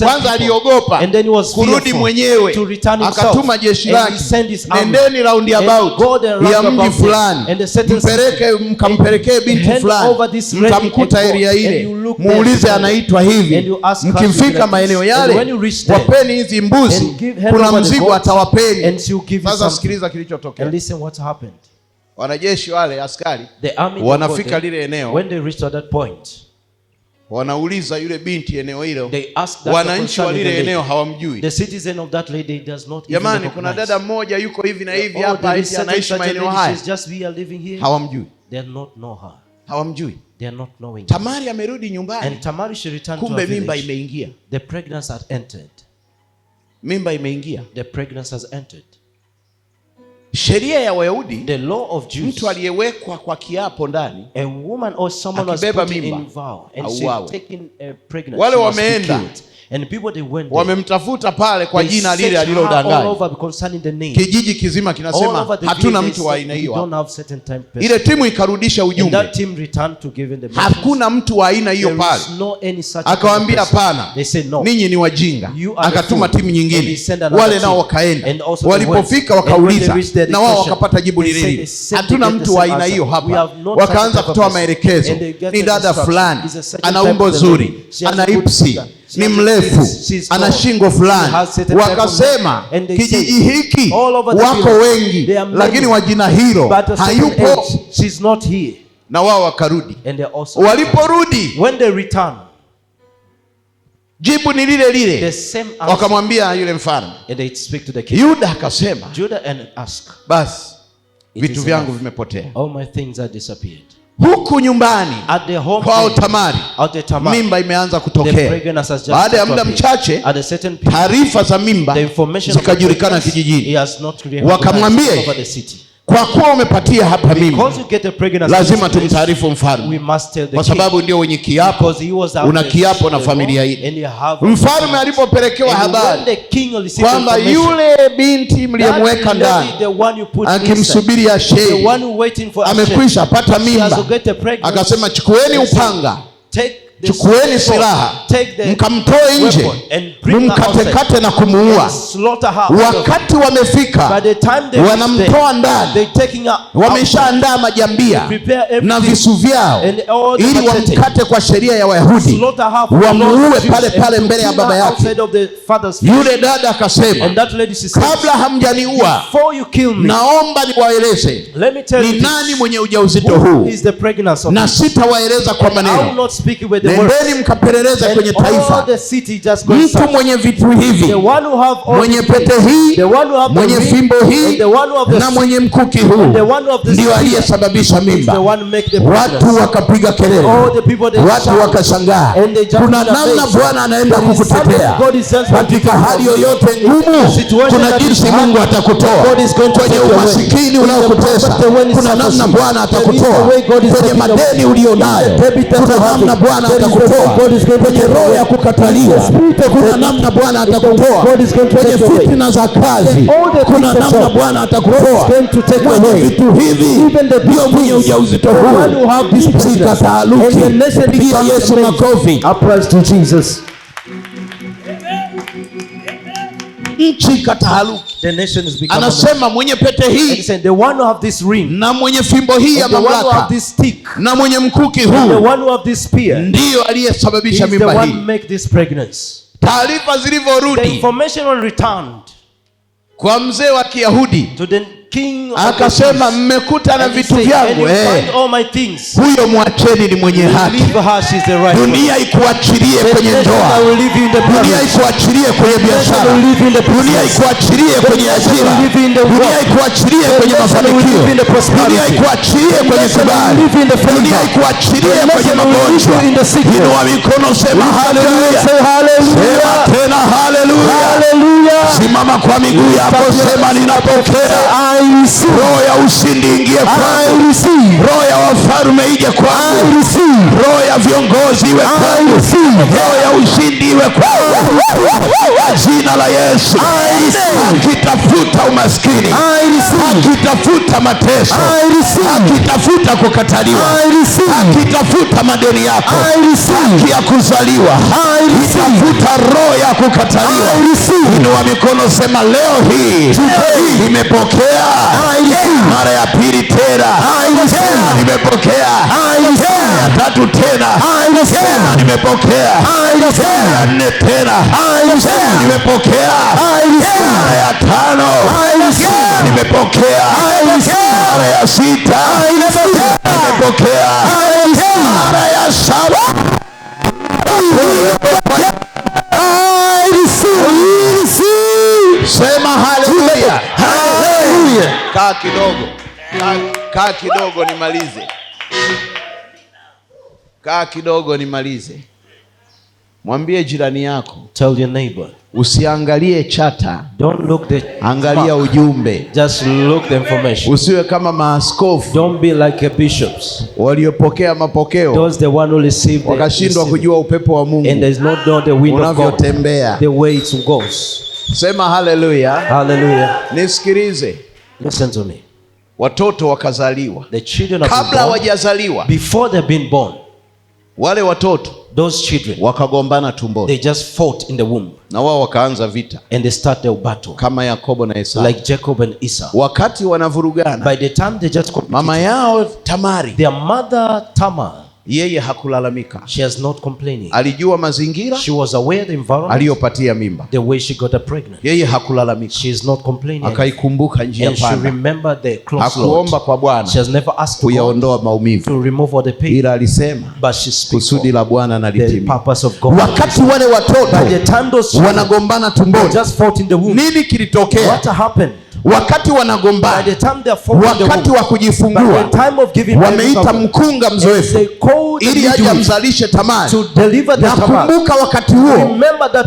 Kwanza aliogopa kurudi mwenyewe, akatuma jeshi lake, nendeni round about ya mji fulani, mkampelekee binti fulani, mtamkuta area ile, muulize anaitwa hivi. Mkifika maeneo yale wapeni hizi mbuzi, kuna mzigo atawapeni. Sasa sikiliza kilichotokea. Wanajeshi wale askari wanafika lile eneo, wanauliza yule binti eneo hilo, wananchi wa lile eneo hawamjui. Jamani, kuna dada mmoja yuko hivi na hivi hapa, anaishi maeneo haya, hawamjui. Hawamjui. Tamari amerudi nyumbani, kumbe mimba imeingia. Mimba imeingia. Sheria ya Wayahudi, mtu aliyewekwa kwa kiapo ndani, akibeba mimba auawe. Wale wameenda wamemtafuta pale kwa jina lile alilodanganya. Kijiji kizima kinasema hatuna mtu wa aina hiyo. Ile timu ikarudisha ujumbe, hakuna mtu wa aina hiyo pale. Akawaambia hapana, ninyi ni wajinga. Akatuma timu nyingine, wale nao wakaenda. Walipofika wakauliza, na wao wakapata jibu lile, hatuna mtu wa aina hiyo hapa. Wakaanza kutoa maelekezo, ni dada fulani, ana umbo zuri, ana ipsi, ni mrefu, ana shingo fulani. Wakasema kijiji hiki wako wengi, lakini wa jina hilo hayupo. Na wao wakarudi. Waliporudi, jibu ni lile lile. Wakamwambia yule mfalme. Yuda akasema, basi vitu vyangu vimepotea. huku nyumbani kwa Tamari mimba imeanza kutokea. Baada ya muda mchache taarifa za mimba zikajulikana kijijini. Wakamwambia, kwa kuwa umepatia hapa mimba, lazima tumtaarifu mfalme, kwa sababu ndio wenye kiapo, una kiapo na familia hii. Mfalme alipopelekewa habari kwamba yule binti mliyemweka ndani akimsubiri Asheri amekwisha pata mimba, akasema, chukueni upanga, chukueni silaha, mkamtoe nje, mkatekate na kumuua. Wakati wamefika wanamtoa ndani, wameshaandaa majambia na visu vyao ili wamkate kwa sheria ya Wayahudi, wamuue pale pale mbele ya baba yake. Yule dada akasema, kabla hamjaniua, naomba niwaeleze ni nani mwenye ujauzito huu, na sitawaeleza kwa maneno. Nendeni mkapeleleze kwenye taifa, mtu mwenye vitu hivi, mwenye pete hii, mwenye fimbo hii na mwenye mkuki huu, ndio aliyesababisha mimba. Watu wakapiga kelele, watu wakashangaa. Kuna namna Bwana anaenda kukutetea katika hali yoyote ngumu. Kuna jinsi Mungu atakutoa kwenye umasikini unaokutesa. Kuna namna Bwana atakutoa kwenye madeni ulionayo. Kuna namna Bwana atakutoa kwenye roho ya kukataliwa. Kuna namna Bwana atakutoa kwenye fitina za kazi. Kuna namna Bwana atakutoa kwenye vitu hivi. Ndio mwenye ujauzito huu, sikataaluki. Pigia Yesu makofi. Nchi kataharuki. Anasema mwenye pete hii na mwenye fimbo hii ya mamlaka na mwenye mkuki huu ndiyo aliyesababisha mimba hii. Taarifa zilivyorudi kwa mzee wa Kiyahudi, akasema, mmekuta na vitu vyangu, huyo mwacheni, ni mwenye haki. Dunia ikuachilie kwenye ndoa, dunia ikuachilie kwenye biashara, dunia ikuachilie kwenye ajira, dunia ikuachilie kwenye mafanikio, dunia ikuachilie kwenye kibali, dunia ikuachilie kwenye magonjwa. Inua mikono, sema haleluya. Sema tena haleluya. Simama kwa miguu yako, sema ninapokea. Roho ya ushindi ingie kwangu. Roho ya wafalme ije kwangu. Roho ya viongozi iwe kwangu. Roho ya ushindi iwe kwangu. Jina la Yesu. Akitafuta umaskini, akitafuta mateso, akitafuta kukataliwa, akitafuta madeni yako, haki ya kuzaliwa, akitafuta roho ya kukataliwa. Inua mikono, sema leo hii nimepokea mara ya pili tena, nimepokea ya tatu tena, nimepokea ya nne tena, nimepokea mara ya tano, nimepokea mara ya sita, nimepokea mara ya saba. Sema haleluya. Kaa kidogo nimalize. Kaa kidogo nimalize. Mwambie jirani yako, tell your neighbor, usiangalie chata, don't look the angalia ujumbe. Just look the information. Usiwe kama maaskofu, don't be like a bishops waliopokea mapokeo, those the one who received, wakashindwa kujua upepo wa Mungu, and there is not know the wind of God, the way it goes. Sema haleluya. Hallelujah. Nisikilize. Listen to me. Watoto wakazaliwa. The children of kabla hawajazaliwa, before they've been born, wale watoto, those children, wakagombana tumboni. They just fought in the womb. Na wao wakaanza vita. And they started a battle. Kama Yakobo na Esau. Like Jacob and Esau. Wakati wanavurugana, by the time they just competed, mama yao Tamari, their mother Tamar, yeye hakulalamika. She has not complaining. Alijua mazingira, she was aware the environment, aliyopatia mimba, the way she got her pregnant. Yeye hakulalamika. She is not complaining. Akaikumbuka njia panda. And she remembered the close Lord. Hakuomba kwa Bwana. She has never asked kuyaondoa maumivu, to remove all the pain. Ila alisema, but she speaks kusudi la Bwana na litimie. The purpose of God. Wakati wale watoto wanagombana tumboni, just fought in the womb, nini kilitokea? What happened? wakati wanagombana, wakati wa kujifungua, wameita mkunga mzoefu ili aje amzalishe Tamari. Nakumbuka wakati huo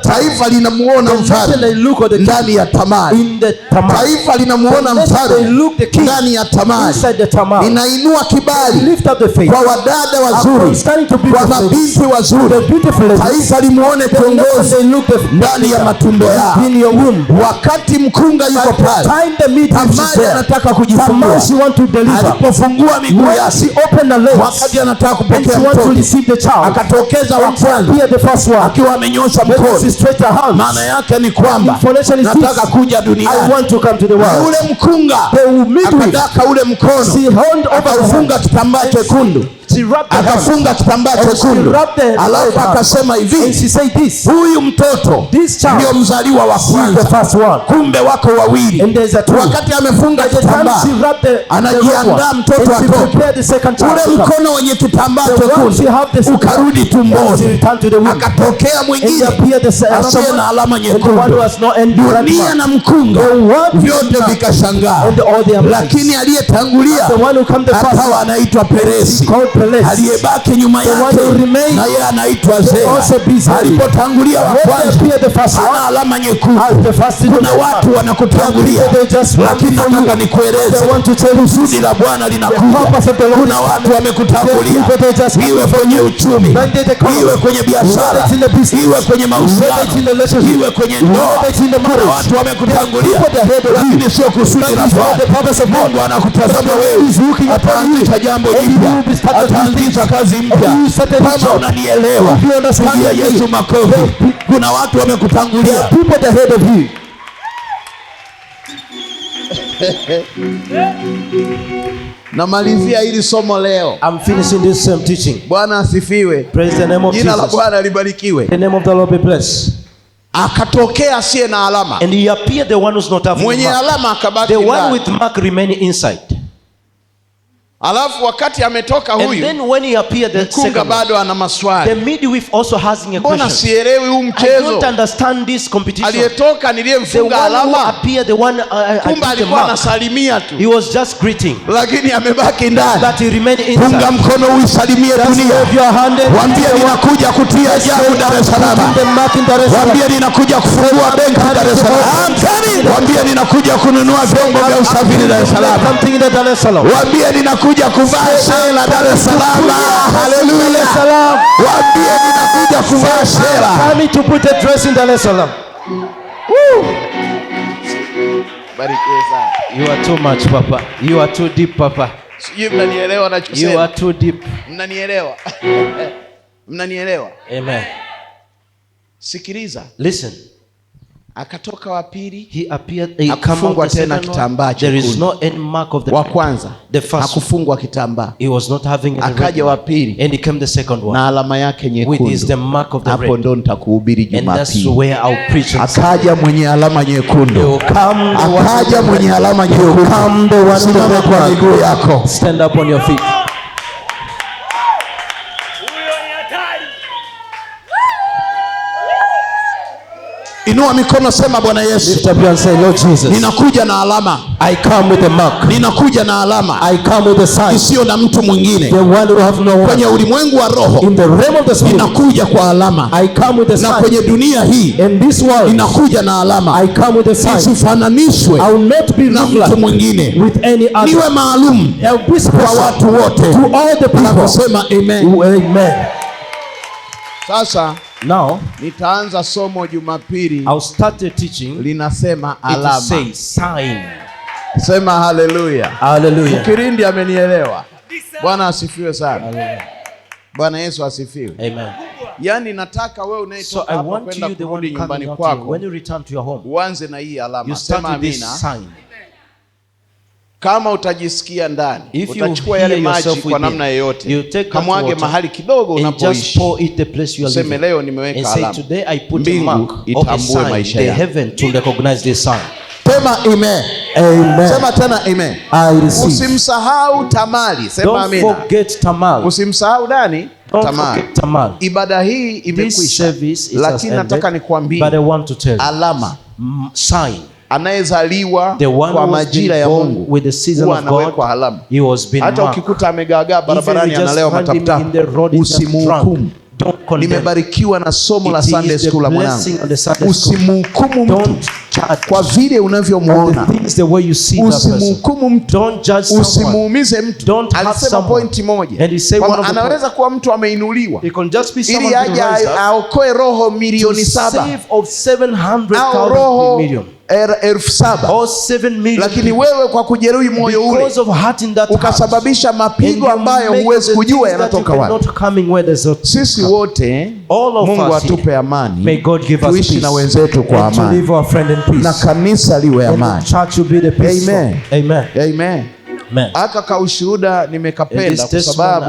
taifa linamuona mfalme ndani ya Tamari. Taifa linamuona mfalme ndani ya Tamari. Inainua kibali kwa wadada wazuri, kwa mabinti wazuri. Taifa limuone kiongozi ndani ya matumbo yao. Wakati mkunga yuko pale, Tamari anataka kujifungua. Alipofungua miguu yake, wakati anataka kupokea mtoto, akatokeza wa kwanza akiwa amenyosha mkono. Maana yake ni kwamba nataka kuja duniani. Yule mkunga akadaka ule mkono, akafunga kitambaa chekundu, akafunga kitambaa chekundu, alafu akasema hivi, huyu mtoto ndio mzaliwa wa kwanza. Kumbe wako wawili. Wakati amefunga kitambaa, anajiandaa mtoto atoke. Ule mkono wenye kitambaa chekundu ukarudi tumboni, akatokea mwingine asiye na alama nyekundu. Dunia na mkunga vyote vikashangaa, lakini aliyetangulia akawa anaitwa Peresi, aliyebaki nyuma yake na yeye anaitwa Zera. Alipotangulia wa kwanza ana alama nyekundu. Kuna watu wanakutangulia, lakini nataka nikueleze kusudi la Bwana linakuja. Kuna watu wamekutangulia, iwe kwenye uchumi, iwe kwenye biashara, iwe kwenye mahusiano, iwe kwenye ndoa. Kuna watu wamekutangulia, lakini sio kusudi la Bwana. Mungu anakutazama wewe, ataanzisha jambo jipya, ataanzisha kazi mpya. Kama unanielewa, pigia Yesu makofi. Kuna watu wamekutangulia. Namalizia hili somo leo. I'm finishing this same teaching. Bwana asifiwe. Praise the name of Jesus. Jina la Bwana libarikiwe. The name of the Lord be blessed. Akatokea asiye na alama. And he appeared the one who's not having mwenye mark. Alama akabaki the one with mark remaining inside. Alafu wakati ametoka huyu, and then when he appeared the second, bado ana maswali. The midwife also has a question. Mbona sielewi huu mchezo? I don't understand this competition. Aliyetoka niliyemfunga alama, appeared the one kumbe alikuwa anasalimia tu. He was just greeting. Lakini amebaki ndani. That he remained inside. Punga mkono uisalimie dunia. Waambie ninakuja kutia ajabu Dar es Salaam. Waambie ninakuja kufungua benki Dar es Salaam. Waambie ninakuja kununua vyombo vya usafiri Dar es Salaam. Waambie ninakuja kuvaa shela Dar es Salaam. Hallelujah. Waambie ninakuja kuvaa shela. Coming to put a dress in Dar es Salaam. Barikiwe sana. You are too much, Papa. You are too deep, Papa. Mnanielewa nachosema? You are too deep. Mnanielewa? Mnanielewa? Amen. Sikiliza. Listen. Akatoka wa pili, he appeared, hakufungwa tena kitambaa chekundu. There is no any mark of the wa kwanza. The first, hakufungwa kitambaa. He was not having a akaja wa pili, and he came the second one, na alama yake nyekundu. With the mark of the red. Hapo ndo nitakuhubiri Jumapili. And that's where I'll preach. Akaja mwenye alama nyekundu. Akaja mwenye alama nyekundu. Simama kwa miguu yako. Stand up on your feet. Inua mikono, sema Bwana Yesu. Lift up your hand, say Lord Jesus. Ninakuja na alama. I come with a mark. Ninakuja na alama. I come with a sign. Isiyo na mtu mwingine. The one who have no one. Kwenye ulimwengu wa roho. In the realm of the spirit. Ninakuja kwa alama. I come with a sign. Na kwenye dunia hii. In this world. Ninakuja na alama. I come with a sign. Isifananishwe. I will not be na mtu mwingine. With any other. Niwe maalum. Kwa watu wote. To all the people. Nakusema amen. Amen. Sasa now nitaanza somo Jumapili. I'll start the teaching. Linasema alama. It says sign. Sema hallelujah. Hallelujah. Kirindi amenielewa. Bwana asifiwe sana. Bwana Yesu asifiwe. Amen. Yani nataka wewe unayetoka hapo kwenda kurudi nyumbani kwako, when you return to your home, uanze na hii alama. Sema amina. Kama utajisikia ndani, utachukua yale maji kwa namna yoyote, kamwage mahali kidogo unapoishi. Sema leo nimeweka alama. Mbingu itambue maisha yako. Sema amen. Amen. Sema tena amen. I receive. Usimsahau Tamari. Sema amina. Don't forget Tamari. Usimsahau nani? Tamari. Ibada hii imekwisha. Lakini nataka nikwambie alama. Sign. anayezaliwa kwa majira ya Mungu huwa anawekwa alama. Hata ukikuta amegaagaa barabarani analewa mataputapu, usimhukumu. Nimebarikiwa na somo la Sunday School la mwanangu. Usimhukumu mtu kwa vile unavyomuona. Usimhukumu mtu, usimuumize mtu. Alisema pointi moja, anaweza kuwa mtu ameinuliwa ili aje aokoe roho milioni 7 au roho 7,000, lakini wewe kwa kujeruhi moyo ule ukasababisha mapigo ambayo huwezi kujua yanatoka wapi. Sisi wote Mungu atupe amani, tuishi na wenzetu kwa amani, na kanisa liwe amani. Amen. Amen. Aka kaushuhuda nimekapenda kwa sababu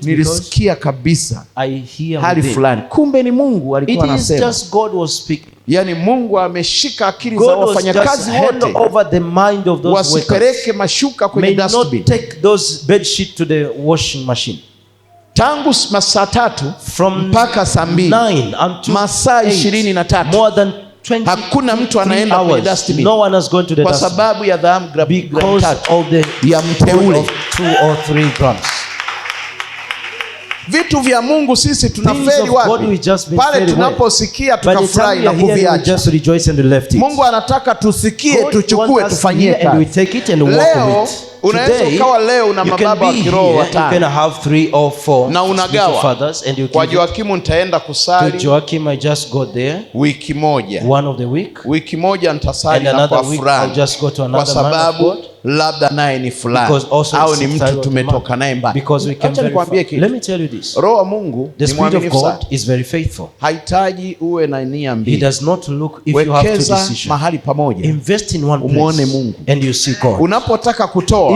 nilisikia kabisa hali fulani, kumbe ni Mungu alikuwa anasema. Yani Mungu ameshika akili za wafanyakazi wote wasipeleke mashuka kwenye dustbin. Tangu masaa 3 mpaka saa 2, masaa 23, hakuna mtu anaenda kwenye dustbin kwa sababu ya dhahabu ya mteule. 2 or 3 grams. Vitu vya Mungu sisi tunafeli wapi? Pale tunaposikia tukafurahi na kuviacha. Mungu anataka tusikie, tuchukue, tufanyie kazi. Leo unaweza ukawa leo na mababa wa kiroho 5 na unagawa. Kwa Joakimu nitaenda kusali wiki moja. Wiki moja nitasali na kwa fulani kwa sababu labda naye ni fulani au ni mtu tumetoka naye mbali. Acha nikwambie kitu. Roho wa Mungu ni mwaminifu sana. Hahitaji uwe na nia mbili. Wekeza mahali pamoja, umuone Mungu. Unapotaka kutoa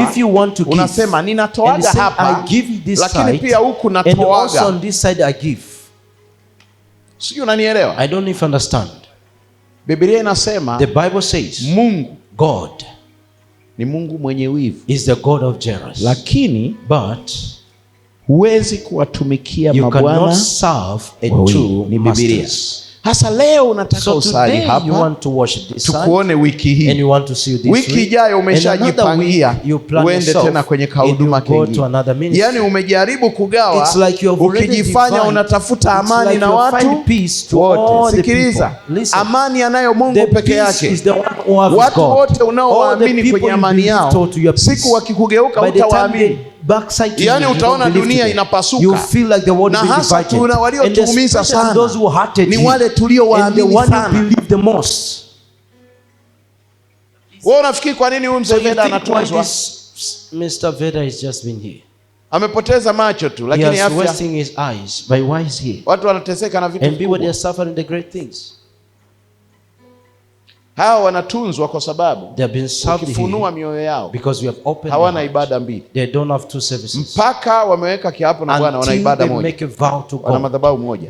unasema ninatoaga hapa, lakini pia huku natoaga. Sijui unanielewa? I don't even understand. Biblia inasema the Bible says Mungu God ni Mungu mwenye wivu, is the God of jealousy, lakini but huwezi kuwatumikia mabwana wawili. Ni Biblia. Hasa leo unataka usali hapa, tukuone wiki hii. Wiki ijayo umeshajipangia uende tena kwenye kahuduma kingine. Yani umejaribu kugawa, ukijifanya unatafuta amani na watu wote. Sikiliza, amani anayo Mungu peke yake. Watu wote unaowaamini kwenye amani yao, siku wakikugeuka utawaamini. Yani utaona dunia inapasuka. Na hasa tuna waliotuumiza sana ni wale tuliowaamini sana. Wewe unafikiri kwa nini huyu mzee Veda anatunzwa? Mr. Veda has just been here. Amepoteza macho tu, lakini afya. He is wasting his eyes. But why is here? Watu wanateseka na vitu vikubwa. And people, they are suffering the great things. Hawa wanatunzwa kwa sababu ukifunua mioyo yao hawana ibada mbili. Mpaka wameweka kiapo na Bwana, wana ibada moja, wana madhabahu moja.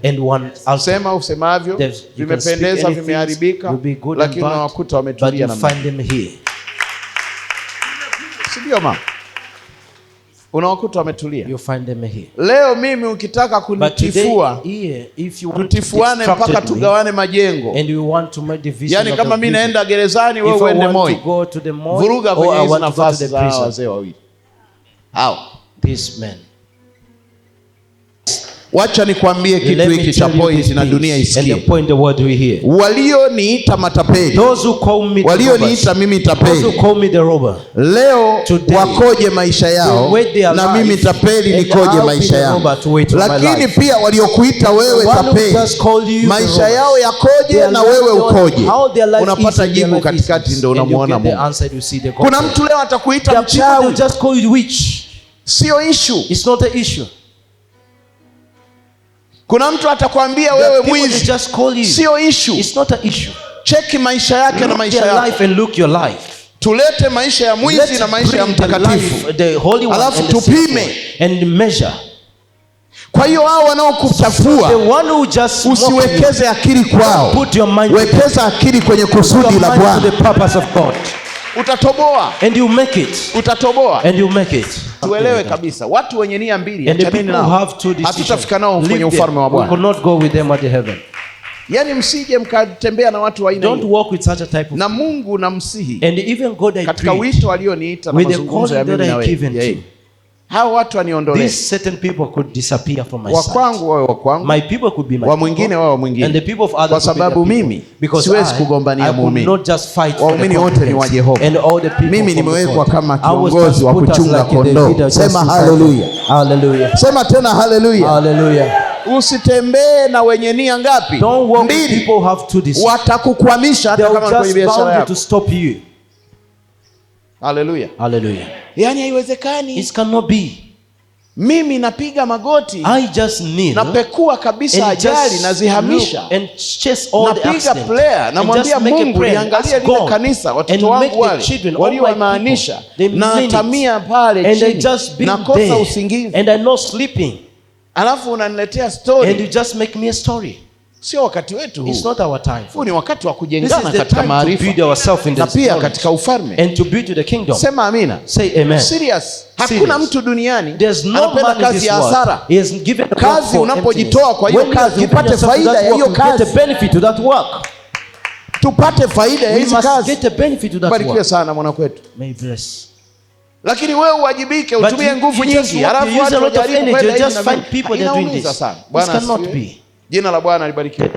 Sema usemavyo, vimependeza, vimeharibika, lakini unawakuta wametulia na Mungu. Sio mama? Unawakuta wametulia. Leo mimi ukitaka kunitifua, tutifuane mpaka tugawane majengo. Yani kama mimi naenda gerezani, wewe uende Moi, vuruga kwenye hizo nafasi za wazee wawili hao. Wacha nikwambie kitu hiki cha point na dunia isikie. Walioniita matapeli, walioniita mimi tapeli, leo wakoje maisha yao na mimi tapeli nikoje maisha yao. Lakini pia waliokuita wewe tapeli, maisha yao yakoje na wewe ukoje? Unapata jibu katikati, ndio unamuona Mungu. Kuna mtu leo atakuita mchawi, sio issue. It's not the issue. Kuna mtu atakwambia wewe mwizi, sio issue. It's not an issue. Cheki maisha yake na maisha yako. Look your life. Tulete maisha ya mwizi na maisha ya mtakatifu, alafu tupime and measure. Kwa hiyo hao wanaokutafua, usiwekeze akili kwao, wekeza akili kwenye kusudi la Bwana. Utatoboa. And you make it. Utatoboa. And you make it. Tuelewe kabisa, watu wenye nia mbili, hatutafika nao kwenye ufalme wa Bwana. We could not go with them at the heaven. Yani msije mkatembea na watu wa aina hiyo. Don't walk with such a type of. Na Mungu namsihi. And even God I katika wito alioniita na mazungumzo ya mimi na wewe. Hao watu waniondolee. These certain people could disappear from my sight. Wa kwangu wawe wa kwangu. My people could be my wa mwingine wawe wa mwingine. And the people of others. Kwa sababu mimi siwezi kugombania muumini. Waumini wote ni wa Jehova. Mimi nimewekwa kama kiongozi wa kuchunga kondoo. Sema haleluya. Haleluya. Sema tena haleluya. Haleluya. Usitembee na wenye nia ngapi? Mbili. Watakukwamisha hata kama kwenye biashara yako. To stop you. Haleluya. Haleluya. Yani haiwezekani. It cannot be. Mimi napiga magoti. I just need. Napekua kabisa ajali na zihamisha. And chase all the accidents. Napiga prayer na mwambia Mungu niangalie lile kanisa watoto wangu wale waliomaanisha na tamia pale chini. Nakosa usingizi. And I'm not sleeping. Alafu unaniletea story. And you just make me a story. Sio wakati wetu huu. It's not our time. Huu ni wakati wa kujengana katika maarifa. Na pia katika ufalme. And to build the kingdom. Sema amina. Say amen. Serious. Hakuna mtu duniani anapenda kazi ya hasara. Kazi unapojitoa kwa hiyo kazi upate faida ya hiyo kazi. Get a benefit to that work. Tupate faida ya hizo kazi. Get a benefit to that work. Barikiwe sana mwana kwetu. May bless. Lakini wewe uwajibike, utumie nguvu nyingi, halafu watu wajaribu kwenda just find people that doing this. Bwana cannot be. Jina la Bwana libarikiwe.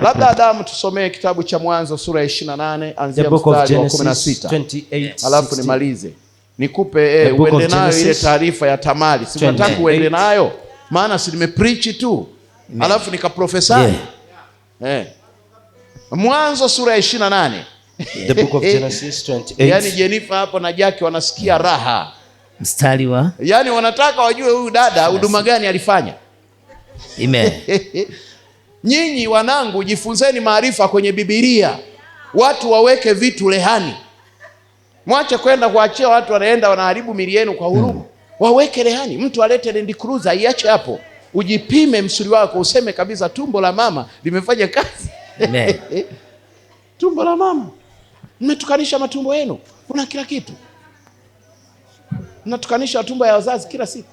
Labda Adamu tusomee kitabu cha Mwanzo sura ya 28 anzia mstari wa 16. Alafu nimalize. Nikupe uende nayo ile taarifa ya Tamari. Sikutaka uende nayo maana si nimepreach tu. Alafu nikaprofesai. Mwanzo sura ya 28. The book of Genesis 28. Yani Jennifer hapo na Jackie wanasikia raha. Mstari wa? Yani wanataka wajue huyu dada huduma gani alifanya. Amen. Nyinyi wanangu jifunzeni maarifa kwenye Biblia. Watu waweke vitu rehani. Mwache kwenda kuachia watu wanaenda wanaharibu mili yenu kwa huruma. Waweke rehani. Mtu alete Land Cruiser iache hapo. Ujipime msuli wako useme kabisa tumbo la mama limefanya kazi. Amen. Tumbo la mama. Mmetukanisha matumbo yenu. Kuna kila kitu. Mnatukanisha tumbo ya wazazi kila siku.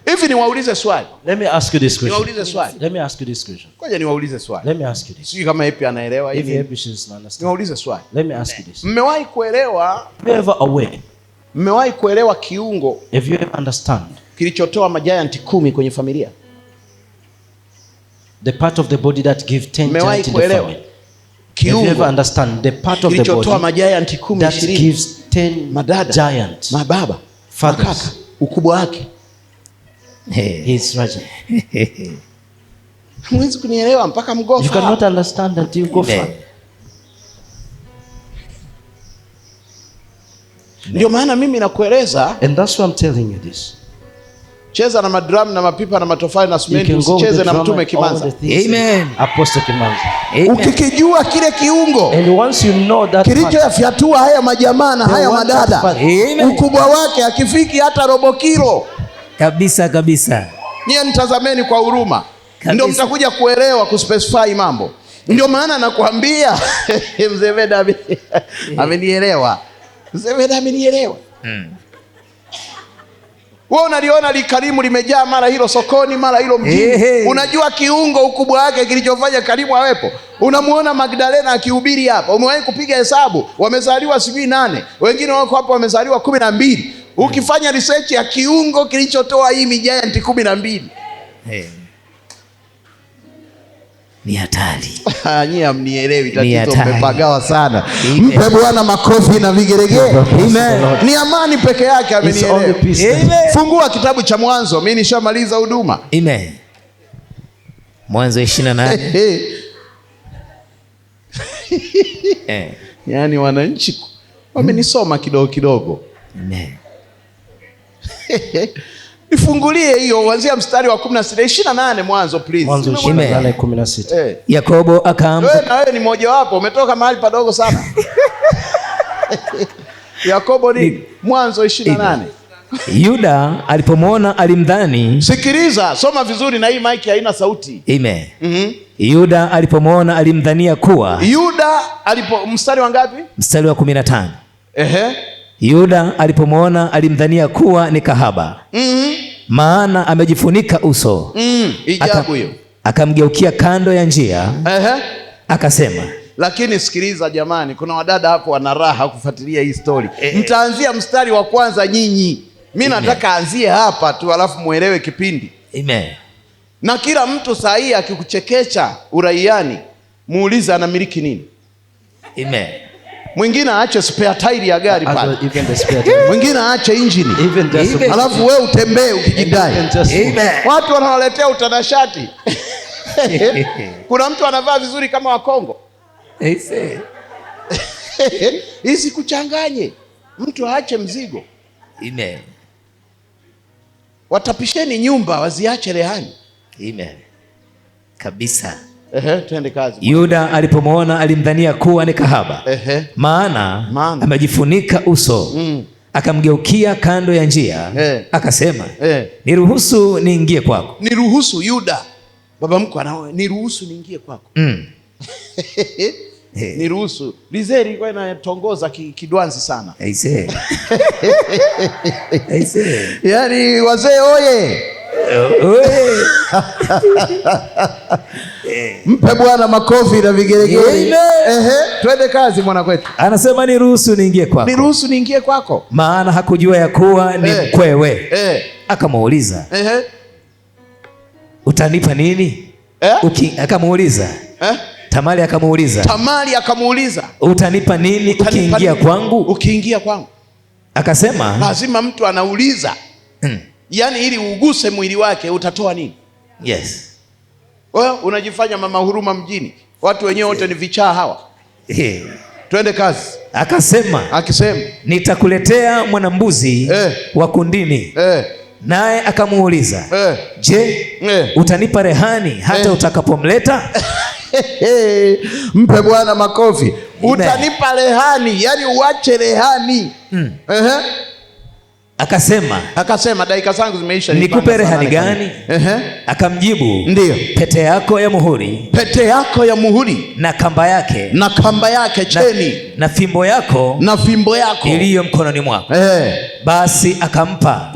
Hivi niwaulize swali. Let me ask you this question. Niwaulize swali. Let me ask you this question. Ngoja niwaulize swali. Let me ask you this. Sijui kama Epi anaelewa hivi. If Epi is understand. Niwaulize swali. Let me ask you this. Mmewahi kuelewa? Ever aware? Mmewahi kuelewa kiungo? If you ever understand. Kilichotoa majiant 10 kwenye familia. The part of the body that give 10 giants in the family. Kiungo. If you ever understand the part of the body kilichotoa majiant 10 that gives 10 madada, giants, mababa, fathers, ukubwa wake. He's right. Mwezi kunielewa mpaka mgofa. You cannot understand until you go far. Ndio maana mimi nakueleza. And that's why I'm telling you this. Cheza na madrum na mapipa na matofali na simenti, usicheze na Mtume Kimanza. Amen. Apostle Kimanza. Ukikijua kile kiungo. And once you know that kilichoyafyatua haya majamaa na haya madada. Ukubwa wake akifiki hata robo kilo. Kabisa kabisa. Nyie nitazameni kwa huruma. Ndio mtakuja kuelewa kuspecify mambo. Ndio maana nakwambia Mzee Veda amenielewa. Mzee Veda amenielewa. Wewe unaliona likarimu limejaa mara hilo sokoni mara hilo mjini. Unajua kiungo ukubwa wake kilichofanya Karimu awepo. Unamuona Magdalena akihubiri hapa. Umewahi kupiga hesabu? Wamezaliwa sijui 8. Wengine wako hapo wamezaliwa 12. Ukifanya research ya kiungo kilichotoa hii giant 12. Ni hatari. Nyie hamnielewi, tatizo mmepagawa sana. Mpe Bwana makofi na vigeregere. Amen. Ni amani peke yake amenielewa. Fungua kitabu cha Mwanzo, mimi nishamaliza huduma. Amen. Mwanzo 28. Yaani wananchi wamenisoma kidogo kidogo. Amen. Nifungulie hiyo kuanzia mstari wa 16 28 Mwanzo please. Mwanzo 28:16. Yakobo akaamka. Wewe na wewe ni mmoja wapo, umetoka mahali padogo sana. Yakobo ni Mwanzo 28. Yuda alipomwona alimdhani. Sikiliza, soma vizuri na hii mic haina sauti. Amen. Yuda alipomwona alimdhania kuwa. Yuda mstari wa ngapi? Mstari wa 15. Yuda alipomwona alimdhania kuwa ni kahaba. Maana amejifunika uso. Ijabu hiyo. Akamgeukia kando ya njia. akasema. Lakini sikiliza jamani, kuna wadada hapo wana raha kufuatilia hii story. Mtaanzia mstari wa kwanza nyinyi. Mimi nataka anzie hapa tu alafu muelewe kipindi. Amen. Na kila mtu saa hii akikuchekecha uraiani, muulize anamiliki nini. Amen. Mwingine aache spare tire ya gari pale. Mwingine aache engine. Alafu wewe utembee ukijidai. Amen. Watu wanawaletea utanashati. Kuna mtu anavaa vizuri kama wa Kongo. Hizi kuchanganye. Mtu aache mzigo. Amen. Watapisheni nyumba waziache rehani. Amen. Kabisa. Twende kazi. Yuda alipomwona alimdhania kuwa ni kahaba. Maana amejifunika uso. Akamgeukia kando ya njia. Akasema, niruhusu niingie kwako. Niruhusu Yuda. Baba mkwe anaoa, niruhusu niingie kwako. Niruhusu. Lizeri kwa inatongoza kidwanzi sana. Yaani wazee oye. Mpe Bwana makofi na vigelegele. Twende kazi mwana kwetu. Anasema niruhusu niingie kwako. Niruhusu niingie kwako. Maana hakujua ya kuwa ni mkwewe. Akamuuliza, utanipa nini? Akamuuliza. Tamari akamuuliza, utanipa nini ukiingia kwangu? Ukiingia kwangu. Akasema, lazima mtu anauliza. Yaani ili uguse mwili wake utatoa nini? Yes. Wewe unajifanya mama huruma mjini. Watu wenyewe wote ni vichaa hawa. Twende kazi. Akisema, nitakuletea mwanambuzi wa kundini. Naye akamuuliza, je, utanipa rehani hata utakapomleta? Mpe Bwana makofi. Utanipa rehani, yani uache rehani. Akasema, dakika zangu zimeisha. Nikupe rehani gani? Akamjibu, ndio, pete yako ya muhuri. Pete yako ya muhuri na kamba yake. Na kamba yake cheni. Na fimbo yako. Na fimbo yako iliyo mkononi mwako. Basi akampa.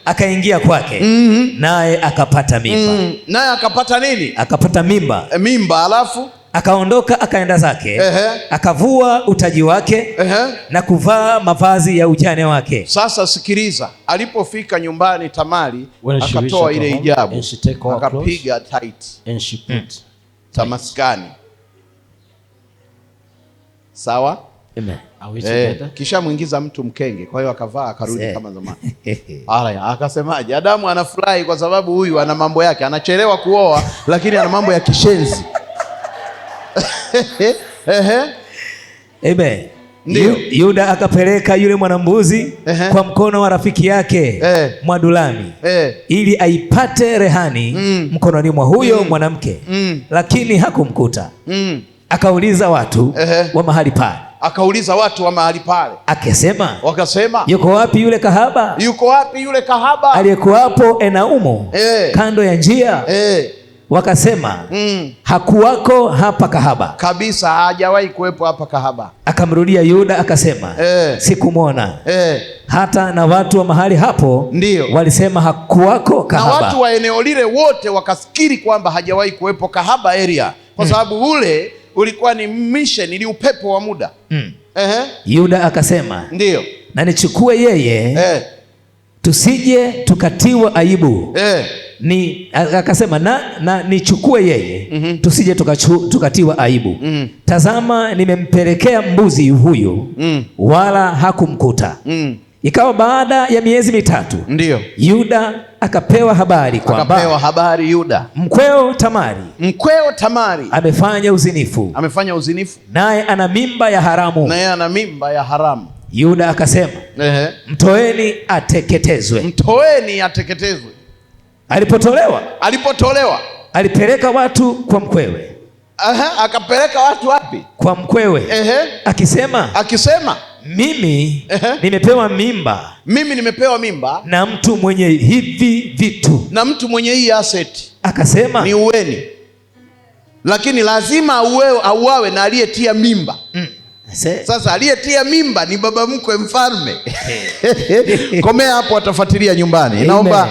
Akaingia kwake. Naye akapata mimba. Naye akapata nini? Akapata mimba. Mimba alafu akaondoka akaenda zake. Akavua utaji wake. Na kuvaa mavazi ya ujane wake. Sasa sikiliza, alipofika nyumbani Tamari akatoa ile hijabu, akapiga tight tamaskani. Sawa? Amen. Kisha muingiza mtu mkenge, kwa hiyo akavaa akarudi kama zamani. Haya, akasemaje? Adamu anafurahi kwa sababu huyu ana mambo yake, anachelewa kuoa lakini ana mambo ya kishenzi. Amen. Yuda akapeleka yule mwanambuzi kwa mkono wa rafiki yake Mwadulami ili aipate rehani mkononi mwa huyo mwanamke. Lakini hakumkuta. Akauliza watu wa mahali pale. Akasema, yuko wapi yule kahaba? Aliyekuwapo Enaumu kando ya njia? Wakasema, hakuwako hapa kahaba. Kabisa, hajawahi kuwepo hapa kahaba. Akamrudia Yuda akasema, sikumwona. Hata na watu wa mahali hapo ndio walisema hakuwako kahaba. Na watu wa eneo lile wote wakafikiri kwamba hajawahi kuwepo kahaba area, kwa sababu ule ulikuwa ni mission, ili upepo wa muda. Yuda akasema, ndio, na nichukue yeye tusije tukatiwa aibu. Akasema na nichukue yeye tusije tukatiwa aibu. Tazama, nimempelekea mbuzi huyu wala hakumkuta. Ikawa baada ya miezi mitatu, ndio, Yuda akapewa habari kwamba mkweo Tamari amefanya uzinifu. Naye ana mimba ya haramu. Yuda akasema, mtoeni ateketezwe. Alipotolewa alipeleka watu kwa mkwewe. Akapeleka watu wapi? Kwa mkwewe. Akisema mimi nimepewa mimba na mtu mwenye hivi vitu, na mtu mwenye hii asset. Akasema ni uweni, lakini lazima auawe na aliyetia mimba. Sasa aliyetia mimba ni baba mkwe mfalme. Komea hapo, watafuatilia nyumbani. Naomba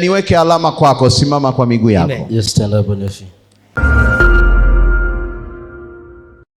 niweke alama kwako. Simama kwa miguu yako. Yes, stand up on your feet.